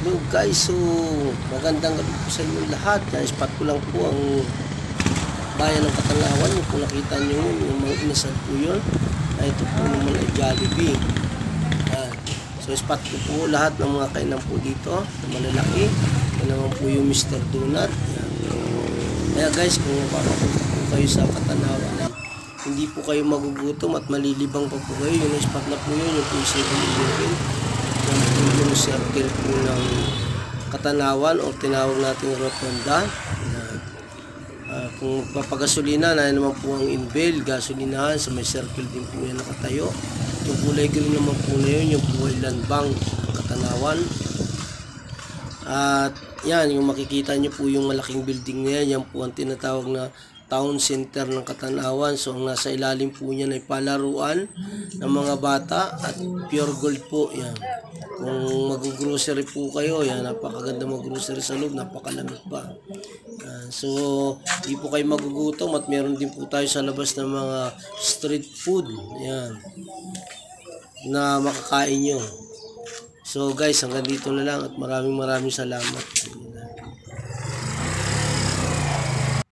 Hello guys, so magandang gabi po sa inyo lahat. Yan, spot ko lang po ang bayan ng Katanawan. Yung po nakita nyo, yung mga inasal po yun. Ito po naman ay Jollibee. Yan. So spot ko po lahat ng mga kainan po dito na malalaki. Yan naman po yung Mr. Donut. Yan. Kaya guys, kung mapapapunta po kayo sa Katanawan, hindi po kayo magugutom at malilibang pa po kayo. Yung spot na po yun, yung po yung 7-Eleven. Yung circle po ng Katanawan o tinawag natin Rotonda. Kung papagasolina na naman po ang Inbel, gasolinahan sa may circle din po yan nakatayo. Yung kulay green naman po na yun, yung po ay Landbank Katanawan. At yan, yung makikita nyo po yung malaking building na yan, yan po ang tinatawag na Town Center ng Katanawan. So ang nasa ilalim po niyan ay palaruan ng mga bata at Pure Gold po yan. Kung mag-grocery po kayo, yan, napakaganda mag-grocery sa loob, napakalamig pa. So hindi po kayo magugutom at meron din po tayo sa labas ng mga street food yan na makakain nyo. So guys, hanggang dito na lang at maraming salamat.